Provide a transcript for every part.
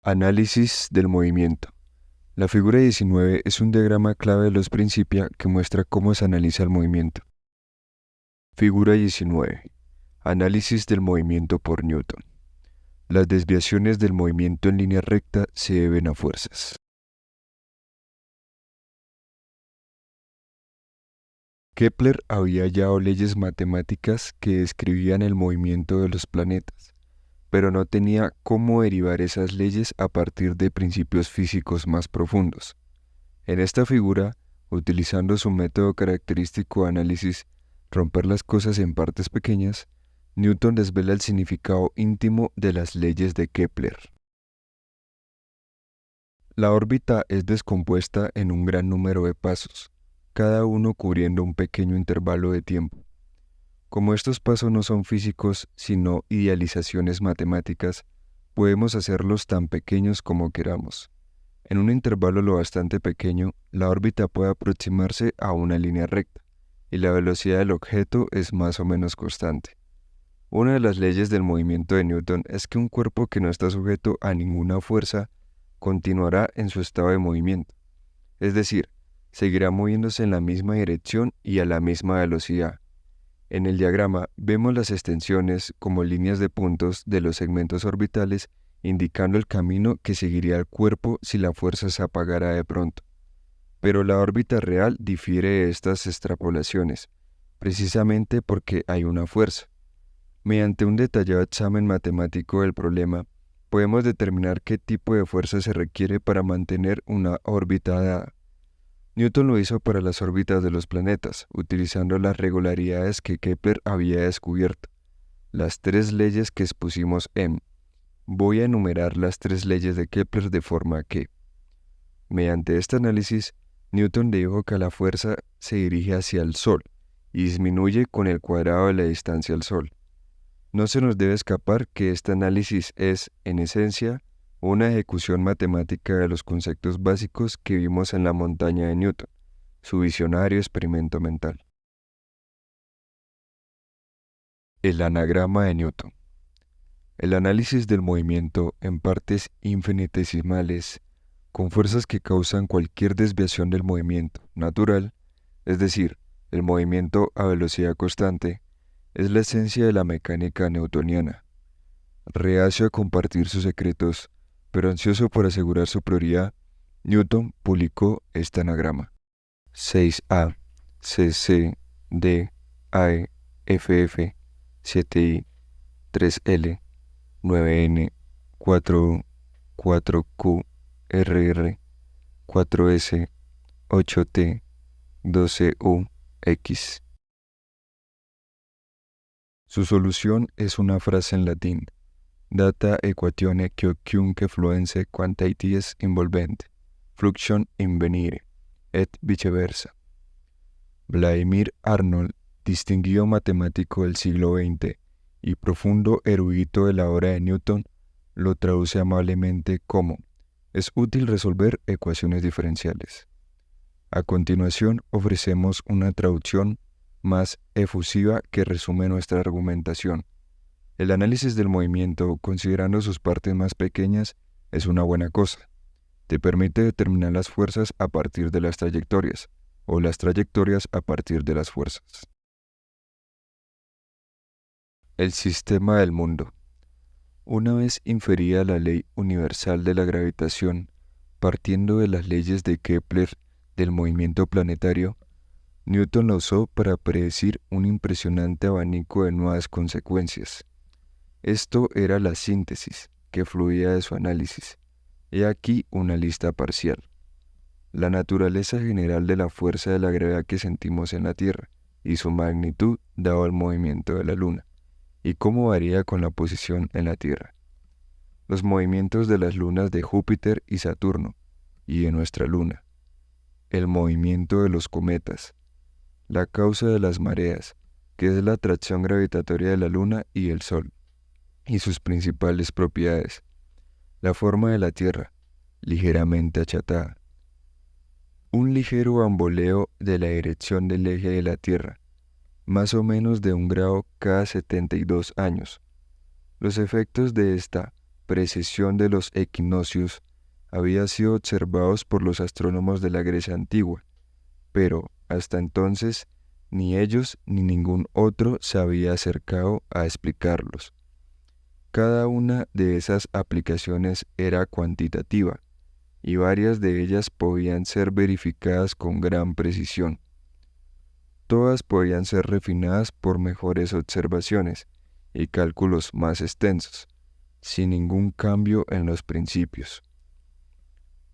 Análisis del movimiento. La figura 19 es un diagrama clave de los Principia que muestra cómo se analiza el movimiento. Figura 19. Análisis del movimiento por Newton. Las desviaciones del movimiento en línea recta se deben a fuerzas. Kepler había hallado leyes matemáticas que describían el movimiento de los planetas, pero no tenía cómo derivar esas leyes a partir de principios físicos más profundos. En esta figura, utilizando su método característico de análisis, romper las cosas en partes pequeñas, Newton desvela el significado íntimo de las leyes de Kepler. La órbita es descompuesta en un gran número de pasos, cada uno cubriendo un pequeño intervalo de tiempo. Como estos pasos no son físicos, sino idealizaciones matemáticas, podemos hacerlos tan pequeños como queramos. En un intervalo lo bastante pequeño, la órbita puede aproximarse a una línea recta, y la velocidad del objeto es más o menos constante. Una de las leyes del movimiento de Newton es que un cuerpo que no está sujeto a ninguna fuerza continuará en su estado de movimiento, es decir, seguirá moviéndose en la misma dirección y a la misma velocidad. En el diagrama vemos las extensiones como líneas de puntos de los segmentos orbitales indicando el camino que seguiría el cuerpo si la fuerza se apagara de pronto. Pero la órbita real difiere de estas extrapolaciones, precisamente porque hay una fuerza. Mediante un detallado examen matemático del problema, podemos determinar qué tipo de fuerza se requiere para mantener una órbita dada. Newton lo hizo para las órbitas de los planetas, utilizando las regularidades que Kepler había descubierto, las tres leyes que expusimos en. Voy a enumerar las tres leyes de Kepler de forma que, mediante este análisis, Newton dijo que la fuerza se dirige hacia el Sol y disminuye con el cuadrado de la distancia al Sol. No se nos debe escapar que este análisis es, en esencia, una ejecución matemática de los conceptos básicos que vimos en la montaña de Newton, su visionario experimento mental. El anagrama de Newton. El análisis del movimiento en partes infinitesimales, con fuerzas que causan cualquier desviación del movimiento natural, es decir, el movimiento a velocidad constante, es la esencia de la mecánica newtoniana. Reacio a compartir sus secretos, pero ansioso por asegurar su prioridad, Newton publicó este anagrama. 6A, CC, D, AE, FF, 7I, 3L, 9N, 4U, 4Q, RR, 4S, 8T, 12U, X. Su solución es una frase en latín: data equatione quocunque fluense quantities involvent, fluxion invenire, et viceversa. Vladimir Arnold, distinguido matemático del siglo XX y profundo erudito de la obra de Newton, lo traduce amablemente como: es útil resolver ecuaciones diferenciales. A continuación ofrecemos una traducción más efusiva que resume nuestra argumentación. El análisis del movimiento, considerando sus partes más pequeñas, es una buena cosa. Te permite determinar las fuerzas a partir de las trayectorias, o las trayectorias a partir de las fuerzas. El sistema del mundo. Una vez inferida la ley universal de la gravitación, partiendo de las leyes de Kepler del movimiento planetario, Newton la usó para predecir un impresionante abanico de nuevas consecuencias. Esto era la síntesis que fluía de su análisis. He aquí una lista parcial. La naturaleza general de la fuerza de la gravedad que sentimos en la Tierra y su magnitud dado el movimiento de la Luna, y cómo varía con la posición en la Tierra. Los movimientos de las lunas de Júpiter y Saturno, y de nuestra Luna. El movimiento de los cometas. La causa de las mareas, que es la atracción gravitatoria de la Luna y el Sol, y sus principales propiedades. La forma de la Tierra, ligeramente achatada. Un ligero bamboleo de la dirección del eje de la Tierra, más o menos de 1 grado cada 72 años. Los efectos de esta precesión de los equinoccios había sido observados por los astrónomos de la Grecia antigua, pero hasta entonces ni ellos ni ningún otro se había acercado a explicarlos. Cada una de esas aplicaciones era cuantitativa, y varias de ellas podían ser verificadas con gran precisión. Todas podían ser refinadas por mejores observaciones y cálculos más extensos, sin ningún cambio en los principios.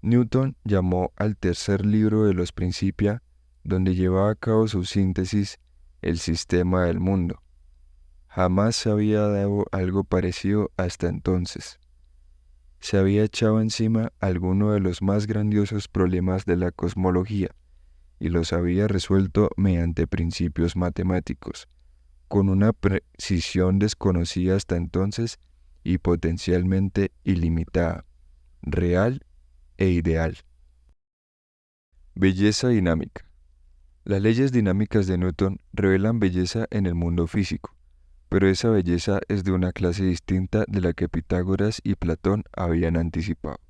Newton llamó al tercer libro de los Principia, donde llevaba a cabo su síntesis, el sistema del mundo. Jamás se había dado algo parecido hasta entonces. Se había echado encima alguno de los más grandiosos problemas de la cosmología y los había resuelto mediante principios matemáticos, con una precisión desconocida hasta entonces y potencialmente ilimitada, real e ideal. Belleza dinámica. Las leyes dinámicas de Newton revelan belleza en el mundo físico, pero esa belleza es de una clase distinta de la que Pitágoras y Platón habían anticipado.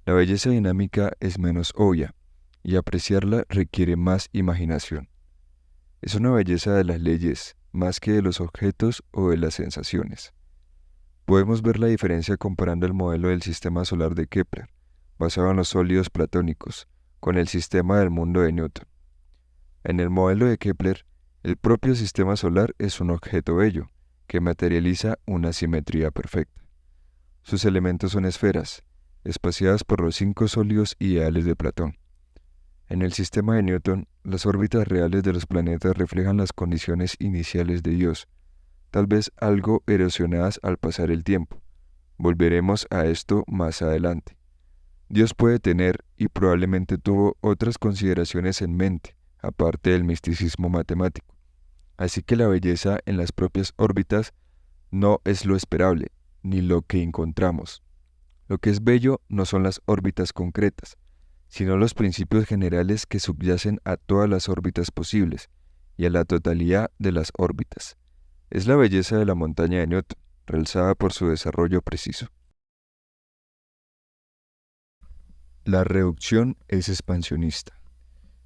La belleza dinámica es menos obvia, y apreciarla requiere más imaginación. Es una belleza de las leyes, más que de los objetos o de las sensaciones. Podemos ver la diferencia comparando el modelo del sistema solar de Kepler, basado en los sólidos platónicos, con el sistema del mundo de Newton. En el modelo de Kepler, el propio sistema solar es un objeto bello, que materializa una simetría perfecta. Sus elementos son esferas, espaciadas por los 5 sólidos ideales de Platón. En el sistema de Newton, las órbitas reales de los planetas reflejan las condiciones iniciales de Dios, tal vez algo erosionadas al pasar el tiempo. Volveremos a esto más adelante. Dios puede tener, y probablemente tuvo, otras consideraciones en mente, aparte del misticismo matemático. Así que la belleza en las propias órbitas no es lo esperable, ni lo que encontramos. Lo que es bello no son las órbitas concretas, sino los principios generales que subyacen a todas las órbitas posibles y a la totalidad de las órbitas. Es la belleza de la montaña de Newton, realzada por su desarrollo preciso. La reducción es expansionista.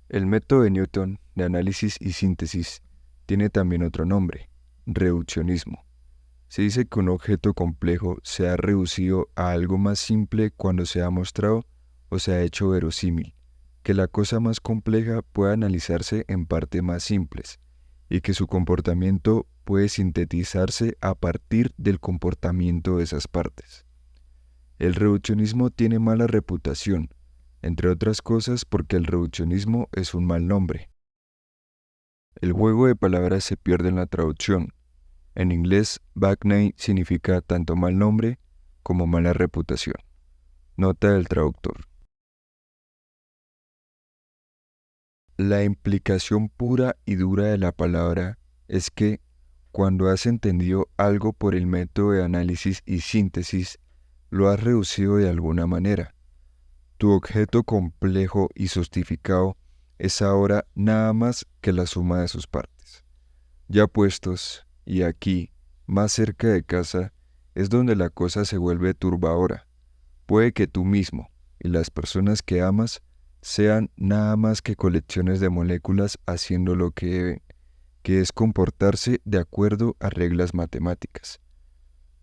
El método de Newton de análisis y síntesis tiene también otro nombre, reduccionismo. Se dice que un objeto complejo se ha reducido a algo más simple cuando se ha mostrado o se ha hecho verosímil, que la cosa más compleja puede analizarse en partes más simples, y que su comportamiento puede sintetizarse a partir del comportamiento de esas partes. El reduccionismo tiene mala reputación, entre otras cosas porque el reduccionismo es un mal nombre. El juego de palabras se pierde en la traducción. En inglés, bad name significa tanto mal nombre como mala reputación. Nota del traductor. La implicación pura y dura de la palabra es que, cuando has entendido algo por el método de análisis y síntesis, lo has reducido de alguna manera. Tu objeto complejo y sostificado es ahora nada más que la suma de sus partes. Ya puestos, y aquí, más cerca de casa, es donde la cosa se vuelve turbadora. Puede que tú mismo y las personas que amas sean nada más que colecciones de moléculas haciendo lo que deben, que es comportarse de acuerdo a reglas matemáticas.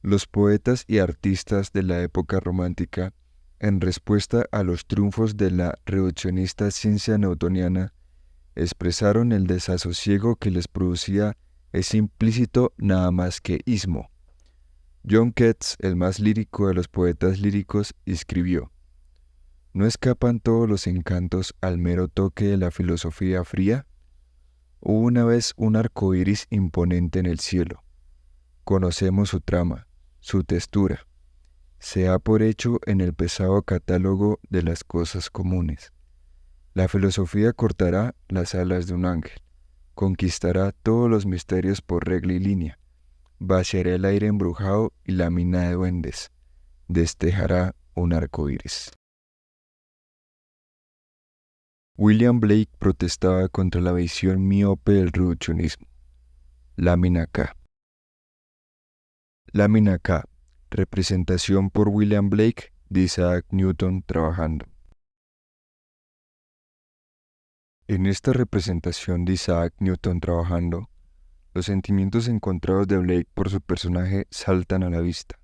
Los poetas y artistas de la época romántica, en respuesta a los triunfos de la reduccionista ciencia newtoniana, expresaron el desasosiego que les producía ese implícito nada más que ismo. John Keats, el más lírico de los poetas líricos, escribió: ¿no escapan todos los encantos al mero toque de la filosofía fría? Hubo una vez un arco iris imponente en el cielo. Conocemos su trama, su textura. Se ha por hecho en el pesado catálogo de las cosas comunes. La filosofía cortará las alas de un ángel, conquistará todos los misterios por regla y línea, vaciará el aire embrujado y la mina de duendes, destejará un arco iris. William Blake protestaba contra la visión miope del reduccionismo. Lámina K. Lámina K, Representación por William Blake de Isaac Newton trabajando. En esta representación de Isaac Newton trabajando, los sentimientos encontrados de Blake por su personaje saltan a la vista.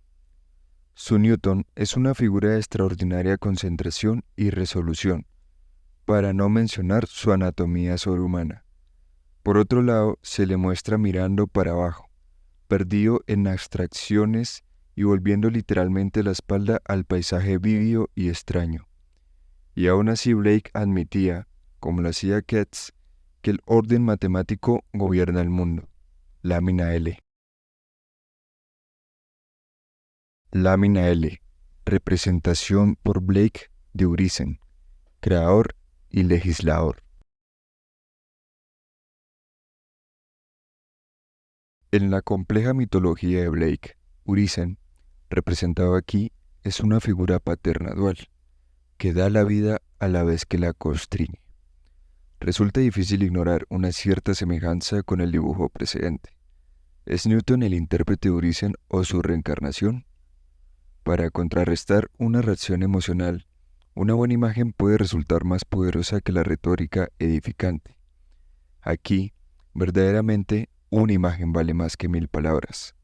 Su Newton es una figura de extraordinaria concentración y resolución, para no mencionar su anatomía sobrehumana. Por otro lado, se le muestra mirando para abajo, perdido en abstracciones y volviendo literalmente la espalda al paisaje vívido y extraño. Y aún así Blake admitía, como lo hacía Keats, que el orden matemático gobierna el mundo. Lámina L. Lámina L. Representación por Blake de Urizen, creador y legislador. En la compleja mitología de Blake, Urizen, representado aquí, es una figura paterna dual, que da la vida a la vez que la constriñe. Resulta difícil ignorar una cierta semejanza con el dibujo precedente. ¿Es Newton el intérprete de Urizen o su reencarnación? Para contrarrestar una reacción emocional, una buena imagen puede resultar más poderosa que la retórica edificante. Aquí, verdaderamente, una imagen vale más que 1000 palabras.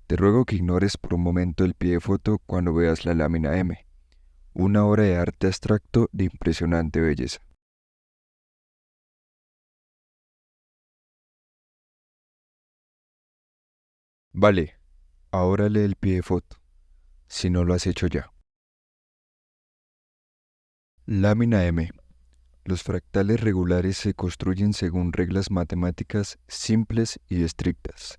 Te ruego que ignores por un momento el pie de foto cuando veas la lámina M, una obra de arte abstracto de impresionante belleza. Vale, ahora lee el pie de foto, si no lo has hecho ya. Lámina M. Los fractales regulares se construyen según reglas matemáticas simples y estrictas.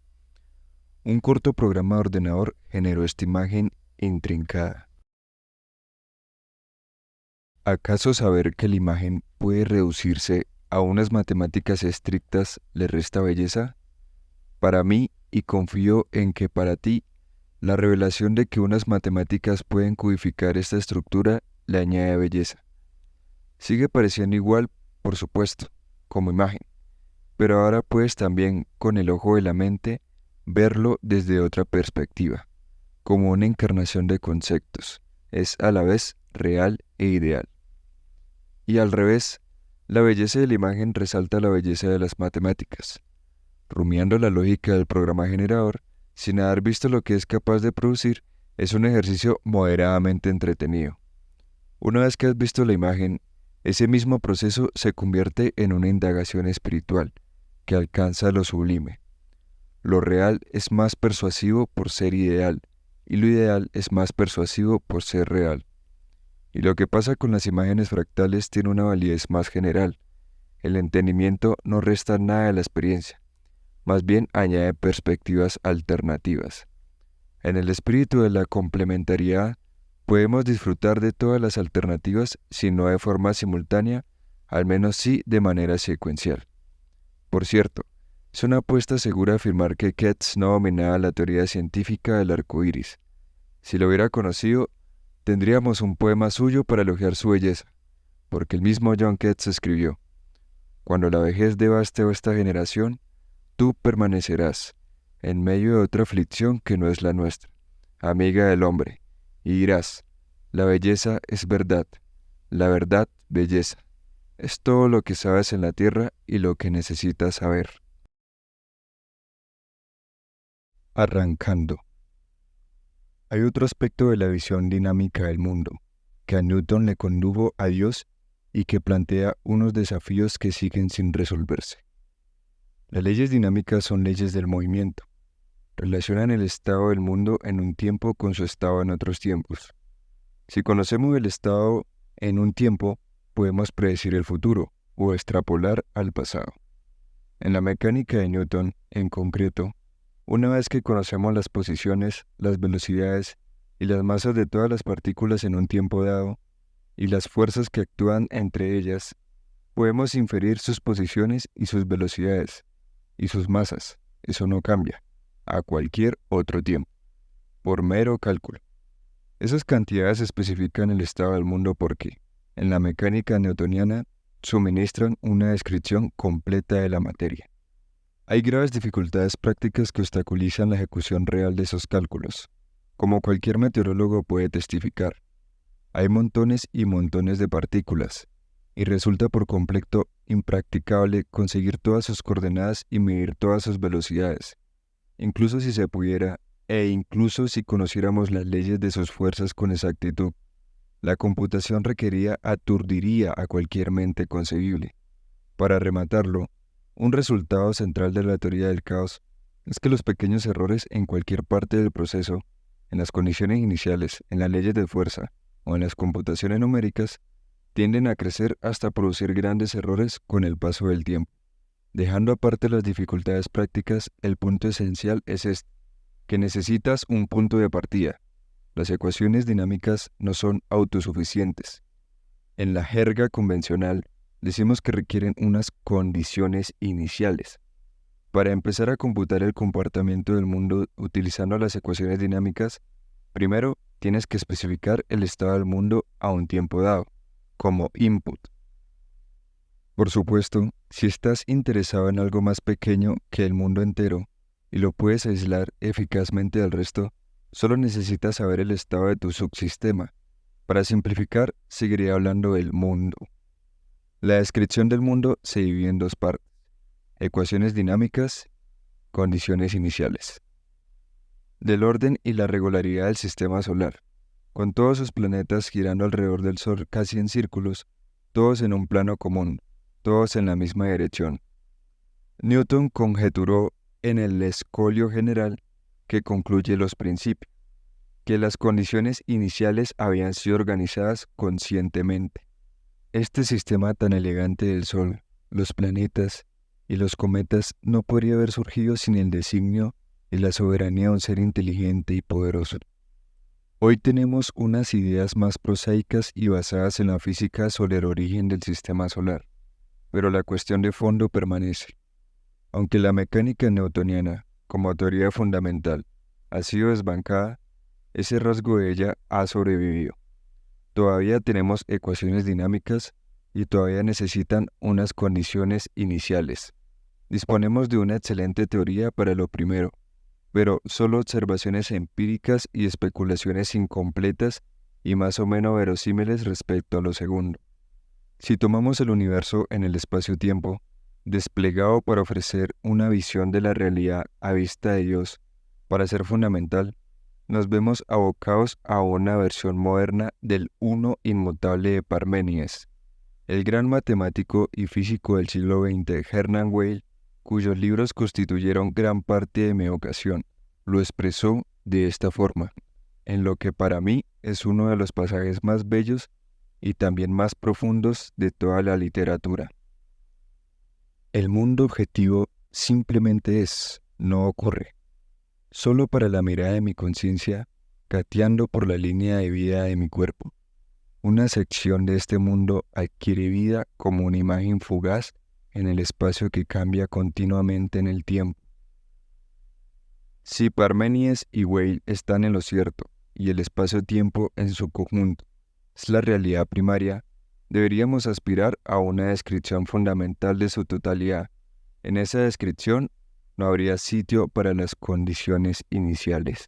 Un corto programa de ordenador generó esta imagen intrincada. ¿Acaso saber que la imagen puede reducirse a unas matemáticas estrictas le resta belleza? Para mí, y confío en que para ti, la revelación de que unas matemáticas pueden codificar esta estructura le añade belleza. Sigue pareciendo igual, por supuesto, como imagen, pero ahora puedes también, con el ojo de la mente, verlo desde otra perspectiva, como una encarnación de conceptos. Es a la vez real e ideal. Y al revés, la belleza de la imagen resalta la belleza de las matemáticas. Rumiando la lógica del programa generador, sin haber visto lo que es capaz de producir, es un ejercicio moderadamente entretenido. Una vez que has visto la imagen, ese mismo proceso se convierte en una indagación espiritual que alcanza lo sublime. Lo real es más persuasivo por ser ideal, y lo ideal es más persuasivo por ser real. Y lo que pasa con las imágenes fractales tiene una validez más general. El entendimiento no resta nada de la experiencia, más bien añade perspectivas alternativas. En el espíritu de la complementariedad, podemos disfrutar de todas las alternativas, si no de forma simultánea, al menos sí de manera secuencial. Por cierto, es una apuesta segura afirmar que Keats no dominaba la teoría científica del arco iris. Si lo hubiera conocido, tendríamos un poema suyo para elogiar su belleza, porque el mismo John Keats escribió: «Cuando la vejez devaste a esta generación, tú permanecerás en medio de otra aflicción que no es la nuestra, amiga del hombre, y dirás: la belleza es verdad, la verdad belleza. Es todo lo que sabes en la tierra y lo que necesitas saber». Arrancando. Hay otro aspecto de la visión dinámica del mundo, que a Newton le condujo a Dios y que plantea unos desafíos que siguen sin resolverse. Las leyes dinámicas son leyes del movimiento. Relacionan el estado del mundo en un tiempo con su estado en otros tiempos. Si conocemos el estado en un tiempo, podemos predecir el futuro o extrapolar al pasado. En la mecánica de Newton, en concreto, una vez que conocemos las posiciones, las velocidades y las masas de todas las partículas en un tiempo dado, y las fuerzas que actúan entre ellas, podemos inferir sus posiciones y sus velocidades, y sus masas, eso no cambia, a cualquier otro tiempo, por mero cálculo. Esas cantidades especifican el estado del mundo porque, en la mecánica newtoniana, suministran una descripción completa de la materia. Hay graves dificultades prácticas que obstaculizan la ejecución real de esos cálculos. Como cualquier meteorólogo puede testificar, hay montones y montones de partículas, y resulta por completo impracticable conseguir todas sus coordenadas y medir todas sus velocidades, incluso si se pudiera, e incluso si conociéramos las leyes de sus fuerzas con exactitud. La computación requerida aturdiría a cualquier mente concebible. Para rematarlo, un resultado central de la teoría del caos es que los pequeños errores en cualquier parte del proceso, en las condiciones iniciales, en las leyes de fuerza o en las computaciones numéricas, tienden a crecer hasta producir grandes errores con el paso del tiempo. Dejando aparte las dificultades prácticas, el punto esencial es este, que necesitas un punto de partida. Las ecuaciones dinámicas no son autosuficientes. En la jerga convencional, decimos que requieren unas condiciones iniciales. Para empezar a computar el comportamiento del mundo utilizando las ecuaciones dinámicas, primero tienes que especificar el estado del mundo a un tiempo dado, como input. Por supuesto, si estás interesado en algo más pequeño que el mundo entero y lo puedes aislar eficazmente del resto, solo necesitas saber el estado de tu subsistema. Para simplificar, seguiré hablando del mundo. La descripción del mundo se divide en dos partes: ecuaciones dinámicas, condiciones iniciales. Del orden y la regularidad del sistema solar, con todos sus planetas girando alrededor del Sol casi en círculos, todos en un plano común, todos en la misma dirección. Newton conjeturó en el escolio general que concluye los principios, que las condiciones iniciales habían sido organizadas conscientemente. Este sistema tan elegante del Sol, los planetas y los cometas no podría haber surgido sin el designio y la soberanía de un ser inteligente y poderoso. Hoy tenemos unas ideas más prosaicas y basadas en la física sobre el origen del sistema solar, pero la cuestión de fondo permanece. Aunque la mecánica newtoniana, como teoría fundamental, ha sido desbancada, ese rasgo de ella ha sobrevivido. Todavía tenemos ecuaciones dinámicas y todavía necesitan unas condiciones iniciales. Disponemos de una excelente teoría para lo primero, pero solo observaciones empíricas y especulaciones incompletas y más o menos verosímiles respecto a lo segundo. Si tomamos el universo en el espacio-tiempo, desplegado para ofrecer una visión de la realidad a vista de Dios, para ser fundamental, nos vemos abocados a una versión moderna del uno inmutable de Parménides. El gran matemático y físico del siglo XX, Hermann Weyl, cuyos libros constituyeron gran parte de mi educación, lo expresó de esta forma, en lo que para mí es uno de los pasajes más bellos y también más profundos de toda la literatura. El mundo objetivo simplemente es, no ocurre. Solo para la mirada de mi conciencia, gateando por la línea de vida de mi cuerpo. Una sección de este mundo adquiere vida como una imagen fugaz en el espacio que cambia continuamente en el tiempo. Si Parménides y Weyl están en lo cierto, y el espacio-tiempo en su conjunto es la realidad primaria, deberíamos aspirar a una descripción fundamental de su totalidad. En esa descripción no habría sitio para las condiciones iniciales.